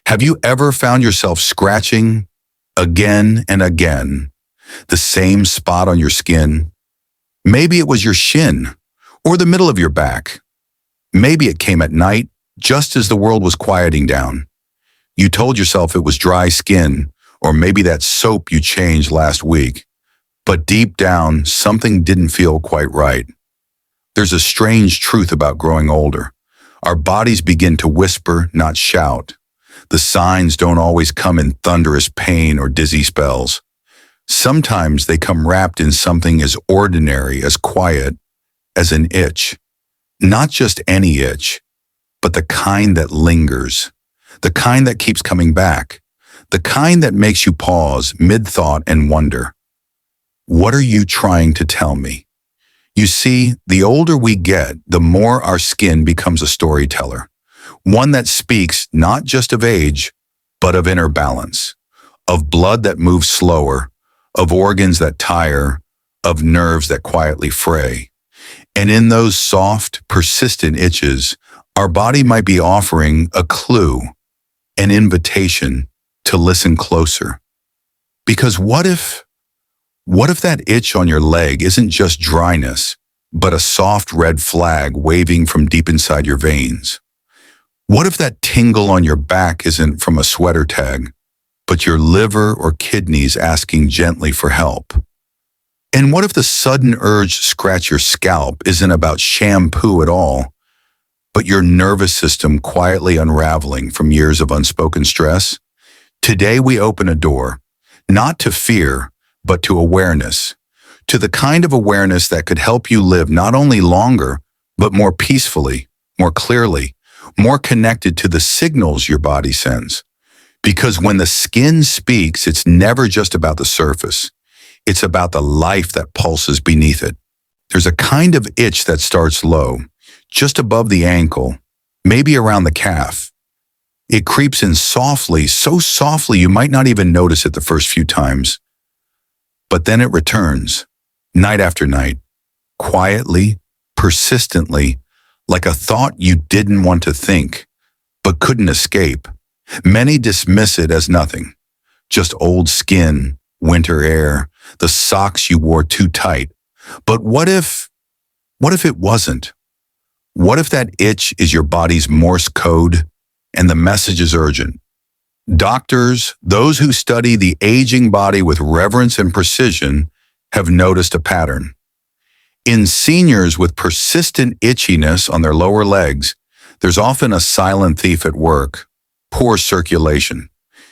Have you ever found yourself scratching again and again the same spot on your skin? Maybe it was your shin or the middle of your back. Maybe it came at night just as the world was quieting down. You told yourself it was dry skin or maybe that soap you changed last week. But deep down, something didn't feel quite right. There's a strange truth about growing older. Our bodies begin to whisper, not shout. The signs don't always come in thunderous pain or dizzy spells. Sometimes they come wrapped in something as ordinary, as quiet, as an itch. Not just any itch, but the kind that lingers, the kind that keeps coming back, the kind that makes you pause mid-thought and wonder, what are you trying to tell me? You see, the older we get, the more our skin becomes a storyteller, one that speaks not just of age, but of inner balance, of blood that moves slower, of organs that tire, of nerves that quietly fray. And in those soft, persistent itches, our body might be offering a clue, an invitation to listen closer. Because what if that itch on your leg isn't just dryness, but a soft red flag waving from deep inside your veins? What if that tingle on your back isn't from a sweater tag, but your liver or kidneys asking gently for help? And what if the sudden urge to scratch your scalp isn't about shampoo at all, but your nervous system quietly unraveling from years of unspoken stress? Today we open a door, not to fear, but to awareness, to the kind of awareness that could help you live not only longer, but more peacefully, more clearly, more connected to the signals your body sends. Because when the skin speaks, it's never just about the surface. It's about the life that pulses beneath it. There's a kind of itch that starts low, just above the ankle, maybe around the calf. It creeps in softly, so softly you might not even notice it the first few times. But then it returns, night after night, quietly, persistently, like a thought you didn't want to think, but couldn't escape. Many dismiss it as nothing, just old skin, winter air, the socks you wore too tight. But what if it wasn't? What if that itch is your body's Morse code and the message is urgent? Doctors, those who study the aging body with reverence and precision, have noticed a pattern. In seniors with persistent itchiness on their lower legs, there's often a silent thief at work: poor circulation,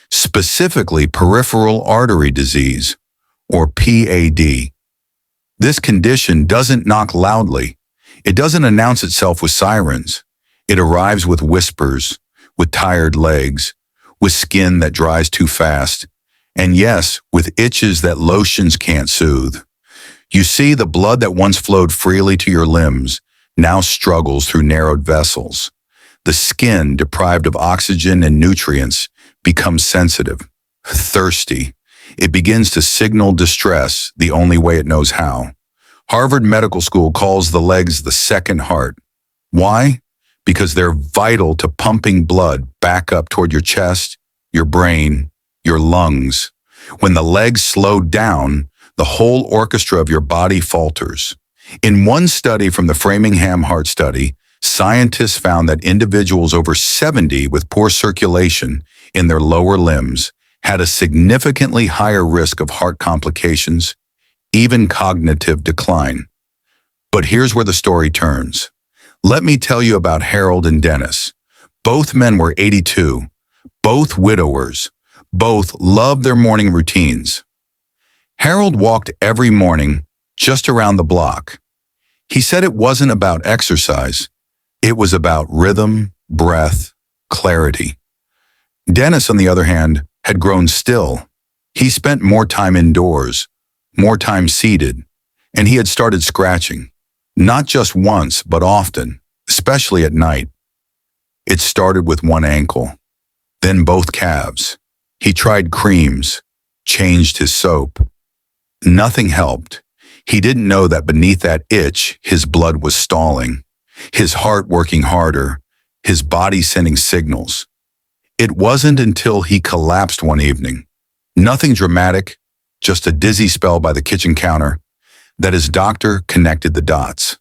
specifically peripheral artery disease, or PAD. This condition doesn't knock loudly. It doesn't announce itself with sirens. It arrives with whispers, with tired legs, with skin that dries too fast, and yes, with itches that lotions can't soothe. You see, the blood that once flowed freely to your limbs now struggles through narrowed vessels. The skin, deprived of oxygen and nutrients, becomes sensitive, thirsty. It begins to signal distress the only way it knows how. Harvard Medical School calls the legs the second heart. Why? Because they're vital to pumping blood back up toward your chest, your brain, your lungs. When the legs slow down, the whole orchestra of your body falters. In one study from the Framingham Heart Study, scientists found that individuals over 70 with poor circulation in their lower limbs had a significantly higher risk of heart complications, even cognitive decline. But here's where the story turns. Let me tell you about Harold and Dennis. Both men were 82, both widowers, both loved their morning routines. Harold walked every morning just around the block. He said it wasn't about exercise. It was about rhythm, breath, clarity. Dennis, on the other hand, had grown still. He spent more time indoors, more time seated, and he had started scratching, not just once, but often, especially at night. It started with one ankle, then both calves. He tried creams, changed his soap. Nothing helped. He didn't know that beneath that itch, his blood was stalling, his heart working harder, his body sending signals. It wasn't until he collapsed one evening, nothing dramatic, just a dizzy spell by the kitchen counter, that his doctor connected the dots.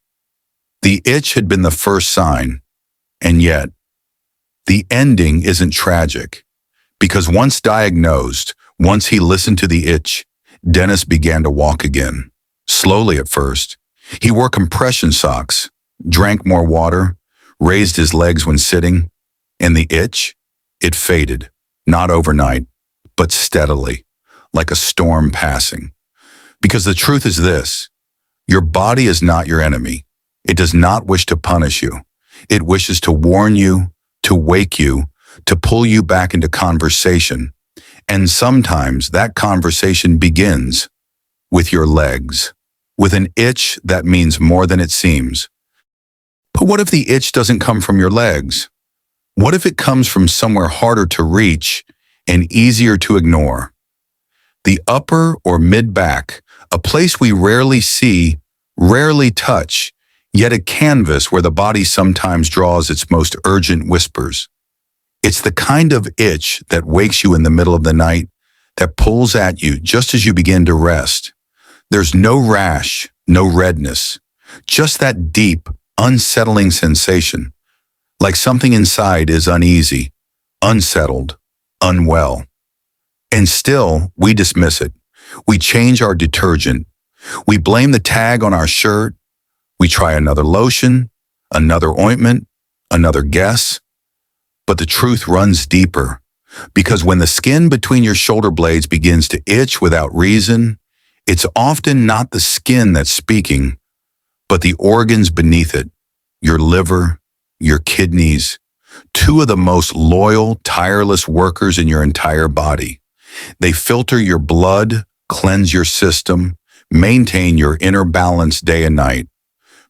The itch had been the first sign, and yet, the ending isn't tragic, because once diagnosed, once he listened to the itch, Dennis began to walk again. Slowly at first. He wore compression socks, drank more water, raised his legs when sitting, and the itch, it faded, not overnight, but steadily, like a storm passing. Because the truth is this, your body is not your enemy. It does not wish to punish you. It wishes to warn you, to wake you, to pull you back into conversation. And sometimes that conversation begins with your legs, with an itch that means more than it seems. But what if the itch doesn't come from your legs? What if it comes from somewhere harder to reach and easier to ignore? The upper or mid-back, a place we rarely see, rarely touch, yet a canvas where the body sometimes draws its most urgent whispers. It's the kind of itch that wakes you in the middle of the night, that pulls at you just as you begin to rest. There's no rash, no redness, just that deep, unsettling sensation, like something inside is uneasy, unsettled, unwell. And still, we dismiss it. We change our detergent. We blame the tag on our shirt. We try another lotion, another ointment, another guess. But the truth runs deeper, because when the skin between your shoulder blades begins to itch without reason, it's often not the skin that's speaking, but the organs beneath it, your liver, your kidneys, two of the most loyal, tireless workers in your entire body. They filter your blood, cleanse your system, maintain your inner balance day and night.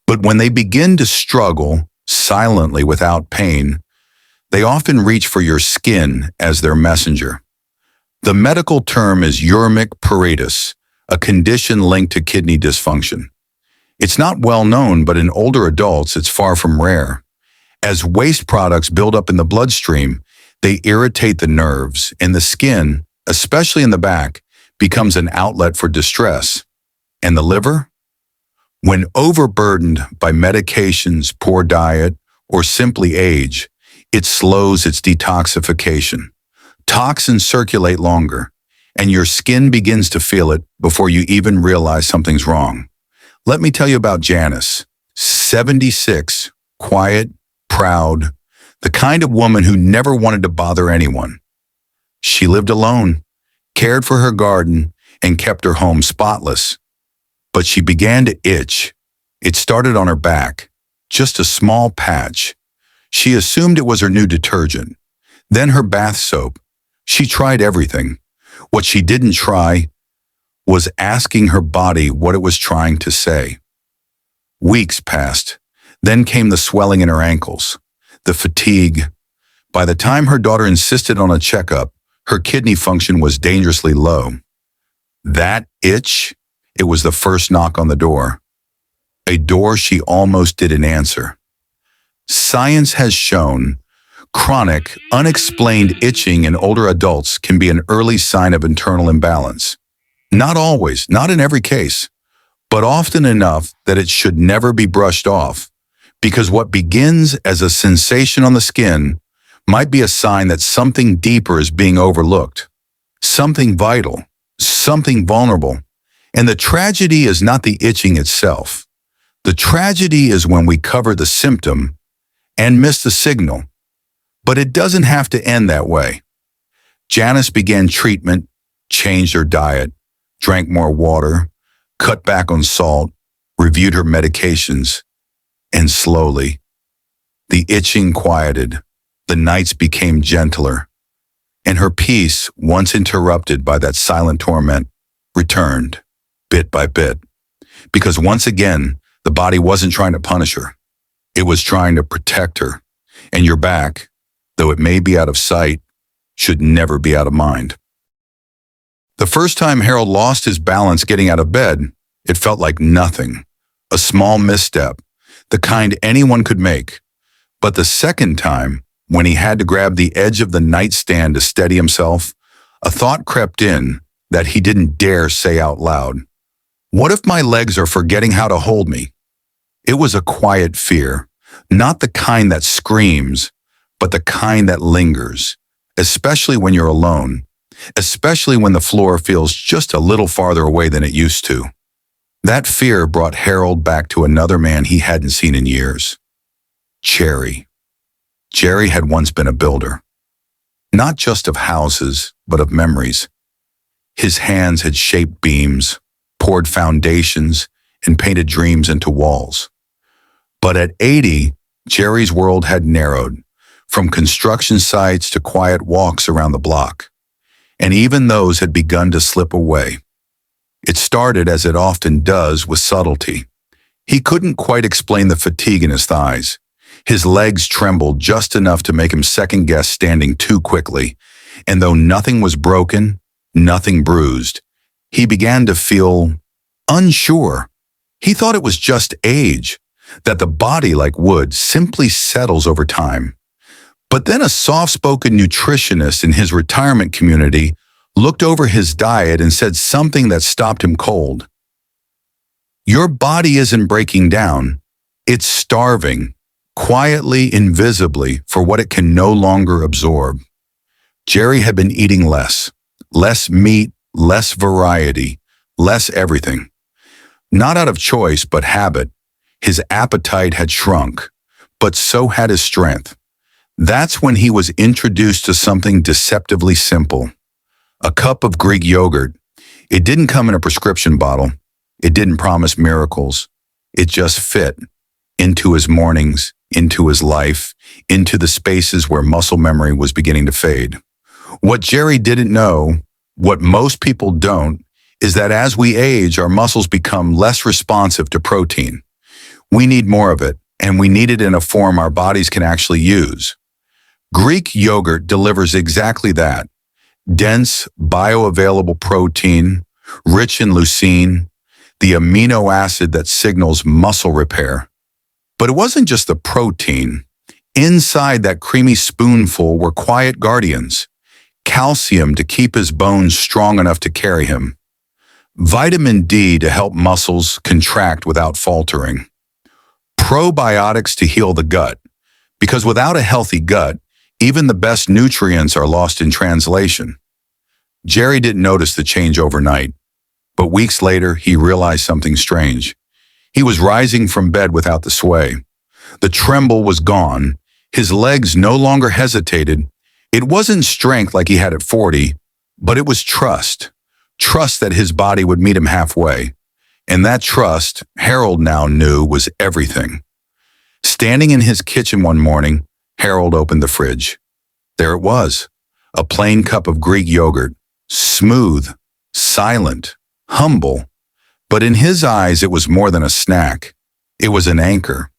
But when they begin to struggle, silently without pain, they often reach for your skin as their messenger. The medical term is uremic pruritus, a condition linked to kidney dysfunction. It's not well known, but in older adults, it's far from rare. As waste products build up in the bloodstream, they irritate the nerves, and the skin, especially in the back, becomes an outlet for distress. And the liver? When overburdened by medications, poor diet, or simply age, it slows its detoxification. Toxins circulate longer, and your skin begins to feel it before you even realize something's wrong. Let me tell you about Janice, 76, quiet, proud, the kind of woman who never wanted to bother anyone. She lived alone, cared for her garden, and kept her home spotless. But she began to itch. It started on her back, just a small patch. She assumed it was her new detergent, then her bath soap. She tried everything. What she didn't try was asking her body what it was trying to say. Weeks passed. Then came the swelling in her ankles, the fatigue. By the time her daughter insisted on a checkup, her kidney function was dangerously low. That itch, it was the first knock on the door. A door she almost didn't answer. Science has shown chronic, unexplained itching in older adults can be an early sign of internal imbalance. Not always, not in every case, but often enough that it should never be brushed off, because what begins as a sensation on the skin might be a sign that something deeper is being overlooked, something vital, something vulnerable. And the tragedy is not the itching itself. The tragedy is when we cover the symptom and miss the signal. But it doesn't have to end that way. Janice began treatment, changed her diet, drank more water, cut back on salt, reviewed her medications, and slowly, the itching quieted, the nights became gentler, and her peace, once interrupted by that silent torment, returned, bit by bit. Because once again, the body wasn't trying to punish her. It was trying to protect her. And your back, though it may be out of sight, should never be out of mind. The first time Harold lost his balance getting out of bed, it felt like nothing, a small misstep, the kind anyone could make. But the second time, when he had to grab the edge of the nightstand to steady himself, a thought crept in that he didn't dare say out loud. What if my legs are forgetting how to hold me? It was a quiet fear, not the kind that screams, but the kind that lingers, especially when you're alone, especially when the floor feels just a little farther away than it used to. That fear brought Harold back to another man he hadn't seen in years. Jerry. Jerry had once been a builder, not just of houses, but of memories. His hands had shaped beams, poured foundations, and painted dreams into walls. But at 80, Jerry's world had narrowed, from construction sites to quiet walks around the block. And even those had begun to slip away. It started, as it often does, with subtlety. He couldn't quite explain the fatigue in his thighs. His legs trembled just enough to make him second-guess standing too quickly, and though nothing was broken, nothing bruised, he began to feel unsure. He thought it was just age, that the body, like wood, simply settles over time. But then a soft-spoken nutritionist in his retirement community looked over his diet and said something that stopped him cold. Your body isn't breaking down. It's starving, quietly, invisibly, for what it can no longer absorb. Jerry had been eating less meat, less variety, less everything. Not out of choice, but habit. His appetite had shrunk, but so had his strength. That's when he was introduced to something deceptively simple. A cup of Greek yogurt. It didn't come in a prescription bottle. It didn't promise miracles. It just fit into his mornings, into his life, into the spaces where muscle memory was beginning to fade. What Jerry didn't know, what most people don't, is that as we age, our muscles become less responsive to protein. We need more of it, and we need it in a form our bodies can actually use. Greek yogurt delivers exactly that. Dense, bioavailable protein, rich in leucine, the amino acid that signals muscle repair. But it wasn't just the protein. Inside that creamy spoonful were quiet guardians. Calcium to keep his bones strong enough to carry him. Vitamin D to help muscles contract without faltering. Probiotics to heal the gut, because without a healthy gut, even the best nutrients are lost in translation. Jerry didn't notice the change overnight, but weeks later he realized something strange. He was rising from bed without the sway. The tremble was gone. His legs no longer hesitated. It wasn't strength like he had at 40, but it was trust. Trust that his body would meet him halfway. And that trust, Harold now knew, was everything. Standing in his kitchen one morning, Harold opened the fridge. There it was, a plain cup of Greek yogurt, smooth, silent, humble. But in his eyes, it was more than a snack. It was an anchor,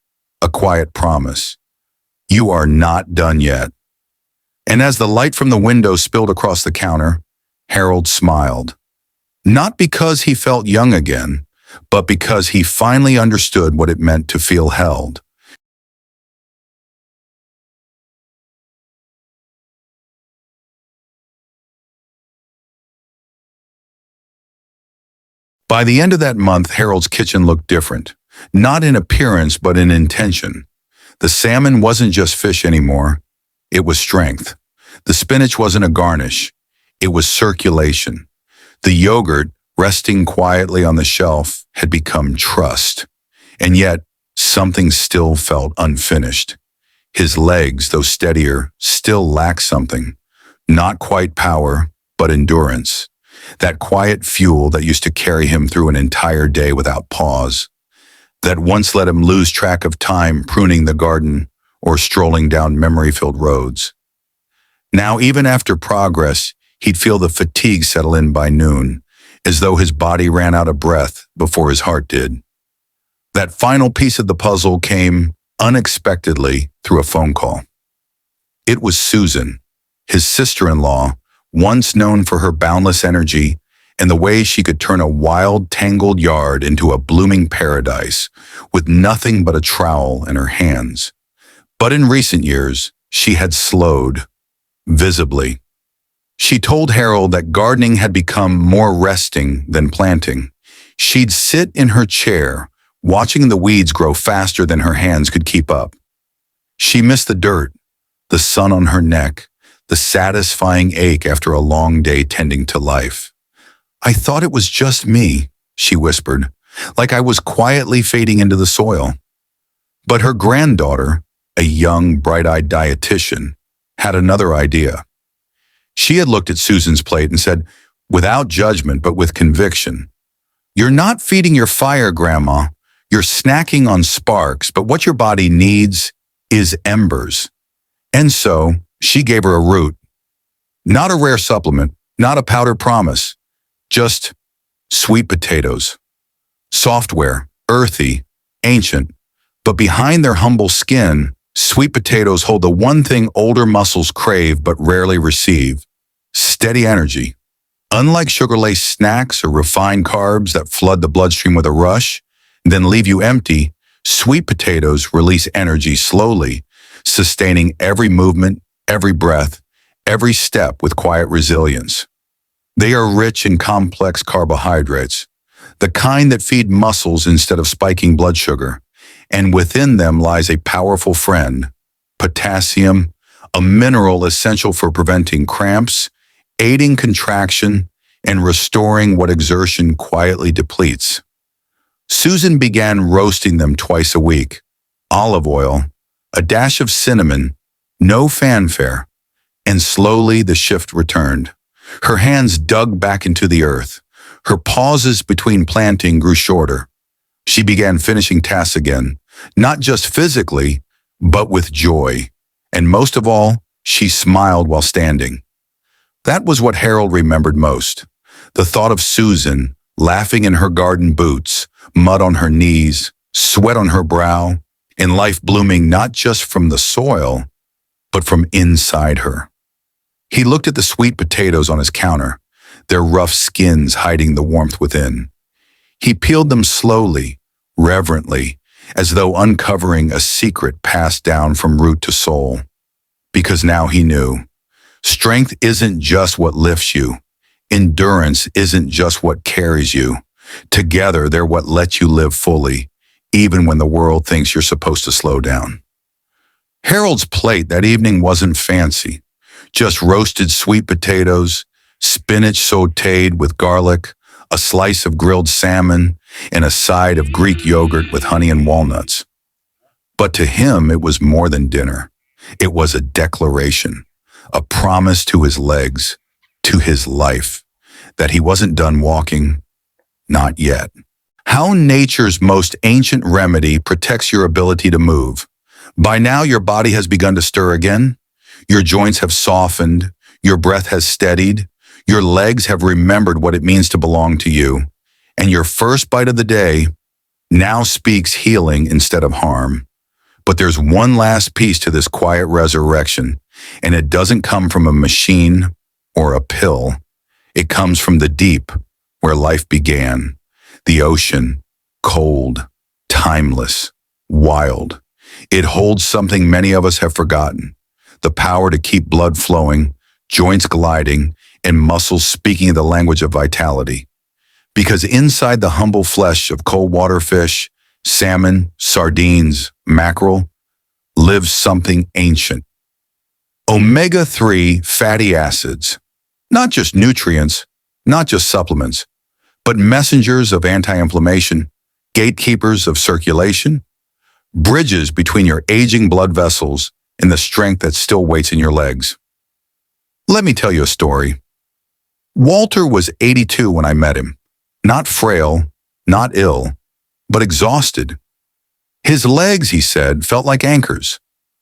a quiet promise. You are not done yet. And as the light from the window spilled across the counter, Harold smiled. Not because he felt young again, but because he finally understood what it meant to feel held. By the end of that month, Harold's kitchen looked different, not in appearance, but in intention. The salmon wasn't just fish anymore. It was strength. The spinach wasn't a garnish. It was circulation. The yogurt, resting quietly on the shelf, had become trust. And yet, something still felt unfinished. His legs, though steadier, still lacked something. Not quite power, but endurance. That quiet fuel that used to carry him through an entire day without pause. That once let him lose track of time pruning the garden or strolling down memory-filled roads. Now, even after progress, he'd feel the fatigue settle in by noon, as though his body ran out of breath before his heart did. That final piece of the puzzle came unexpectedly through a phone call. It was Susan, his sister-in-law, once known for her boundless energy and the way she could turn a wild, tangled yard into a blooming paradise with nothing but a trowel in her hands. But in recent years, she had slowed, visibly. She told Harold that gardening had become more resting than planting. She'd sit in her chair, watching the weeds grow faster than her hands could keep up. She missed the dirt, the sun on her neck, the satisfying ache after a long day tending to life. "I thought it was just me," she whispered, like I was quietly fading into the soil. But her granddaughter, a young, bright-eyed dietitian, had another idea. She had looked at Susan's plate and said, without judgment but with conviction, "You're not feeding your fire, Grandma. You're snacking on sparks, but what your body needs is embers." And so, she gave her a root. Not a rare supplement, not a powdered promise, just sweet potatoes. Software, earthy, ancient, but behind their humble skin, sweet potatoes hold the one thing older muscles crave but rarely receive: steady energy. Unlike sugar-laced snacks or refined carbs that flood the bloodstream with a rush, then leave you empty, sweet potatoes release energy slowly, sustaining every movement, every breath, every step with quiet resilience. They are rich in complex carbohydrates, the kind that feed muscles instead of spiking blood sugar, and within them lies a powerful friend, potassium, a mineral essential for preventing cramps, aiding contraction, and restoring what exertion quietly depletes. Susan began roasting them twice a week. Olive oil, a dash of cinnamon, no fanfare, and slowly the shift returned. Her hands dug back into the earth. Her pauses between planting grew shorter. She began finishing tasks again, not just physically, but with joy. And most of all, she smiled while standing. That was what Harold remembered most. The thought of Susan, laughing in her garden boots, mud on her knees, sweat on her brow, and life blooming not just from the soil, but from inside her. He looked at the sweet potatoes on his counter, their rough skins hiding the warmth within. He peeled them slowly, reverently, as though uncovering a secret passed down from root to soul. Because now he knew, strength isn't just what lifts you. Endurance isn't just what carries you. Together, they're what lets you live fully, even when the world thinks you're supposed to slow down. Harold's plate that evening wasn't fancy, just roasted sweet potatoes, spinach sautéed with garlic, a slice of grilled salmon, and a side of Greek yogurt with honey and walnuts. But to him, it was more than dinner. It was a declaration, a promise to his legs, to his life, that he wasn't done walking, not yet. How nature's most ancient remedy protects your ability to move. By now, your body has begun to stir again. Your joints have softened. Your breath has steadied. Your legs have remembered what it means to belong to you. And your first bite of the day now speaks healing instead of harm. But there's one last piece to this quiet resurrection, and it doesn't come from a machine or a pill. It comes from the deep, where life began. The ocean, cold, timeless, wild. It holds something many of us have forgotten: the power to keep blood flowing, joints gliding, and muscles speaking the language of vitality. Because inside the humble flesh of cold water fish, salmon, sardines, mackerel, lives something ancient. Omega-3 fatty acids, not just nutrients, not just supplements, but messengers of anti-inflammation, gatekeepers of circulation, bridges between your aging blood vessels and the strength that still waits in your legs. Let me tell you a story. Walter was 82 when I met him. Not frail, not ill, but exhausted. His legs, he said, felt like anchors,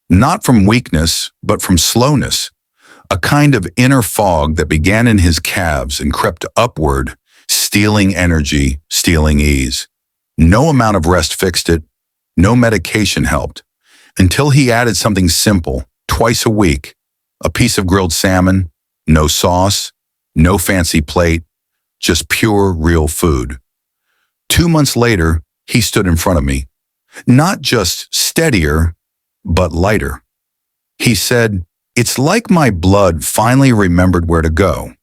not from weakness, but from slowness, a kind of inner fog that began in his calves and crept upward, stealing energy, stealing ease. No amount of rest fixed it, no medication helped, until he added something simple, twice a week, a piece of grilled salmon, no sauce, no fancy plate, just pure, real food. 2 months later, he stood in front of me, not just steadier, but lighter. He said, "It's like my blood finally remembered where to go."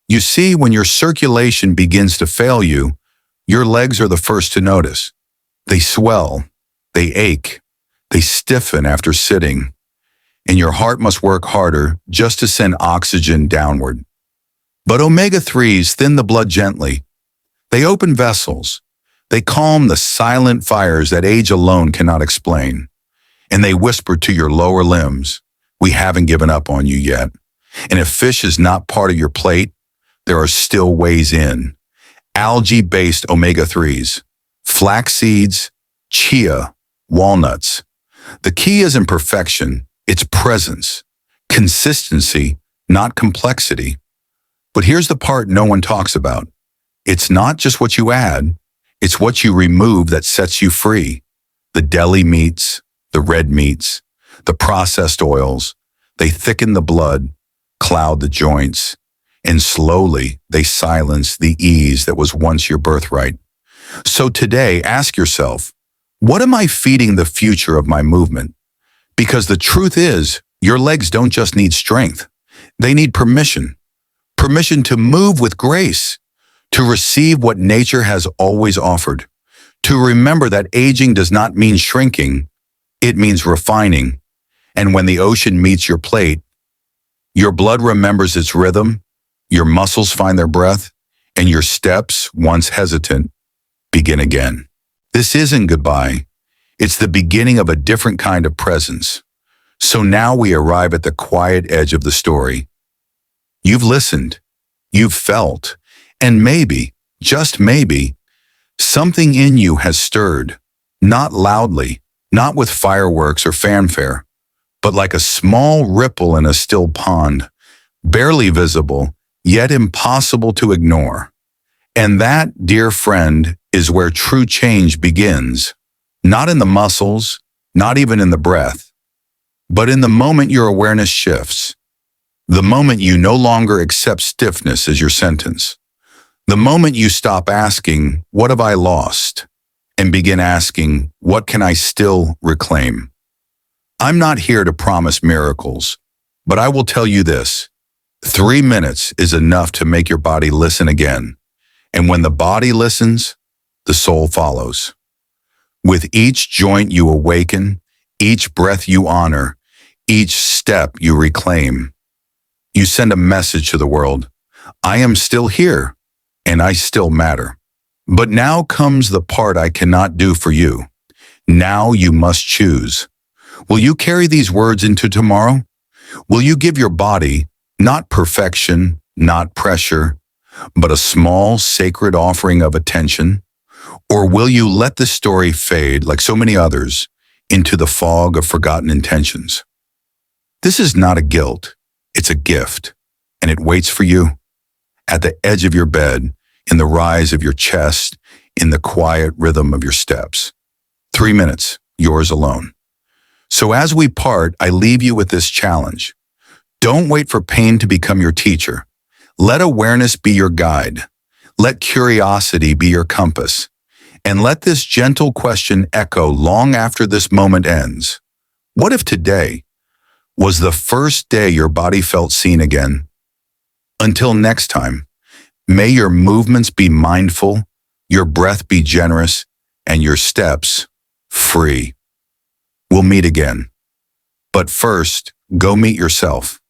You see, when your circulation begins to fail you, your legs are the first to notice. They swell, they ache, they stiffen after sitting, and your heart must work harder just to send oxygen downward. But omega-3s thin the blood gently. They open vessels. They calm the silent fires that age alone cannot explain. And they whisper to your lower limbs, "We haven't given up on you yet." And if fish is not part of your plate, there are still ways in. Algae-based omega-3s, flax seeds, chia, walnuts. The key isn't perfection, it's presence, consistency, not complexity. But here's the part no one talks about. It's not just what you add, it's what you remove that sets you free. The deli meats, the red meats, the processed oils, they thicken the blood, cloud the joints, and slowly they silence the ease that was once your birthright. So today, ask yourself, what am I feeding the future of my movement? Because the truth is, your legs don't just need strength. They need permission. Permission to move with grace, to receive what nature has always offered, to remember that aging does not mean shrinking, it means refining. And when the ocean meets your plate, your blood remembers its rhythm, your muscles find their breath, and your steps, once hesitant, begin again. This isn't goodbye. It's the beginning of a different kind of presence. So now we arrive at the quiet edge of the story. You've listened, you've felt, and maybe, just maybe, something in you has stirred, not loudly, not with fireworks or fanfare, but like a small ripple in a still pond, barely visible, yet impossible to ignore. And that, dear friend, is where true change begins, not in the muscles, not even in the breath, but in the moment your awareness shifts, the moment you no longer accept stiffness as your sentence, the moment you stop asking, "What have I lost?" and begin asking, "What can I still reclaim?" I'm not here to promise miracles, but I will tell you this. 3 minutes is enough to make your body listen again. And when the body listens, the soul follows. With each joint you awaken, each breath you honor, each step you reclaim, you send a message to the world. I am still here, and I still matter. But now comes the part I cannot do for you. Now you must choose. Will you carry these words into tomorrow? Will you give your body, not perfection, not pressure, but a small sacred offering of attention? Or will you let the story fade, like so many others, into the fog of forgotten intentions? This is not a guilt, it's a gift, and it waits for you at the edge of your bed, in the rise of your chest, in the quiet rhythm of your steps. 3 minutes, yours alone. So as we part, I leave you with this challenge. Don't wait for pain to become your teacher. Let awareness be your guide. Let curiosity be your compass. And let this gentle question echo long after this moment ends. What if today was the first day your body felt seen again? Until next time, may your movements be mindful, your breath be generous, and your steps free. We'll meet again. But first, go meet yourself.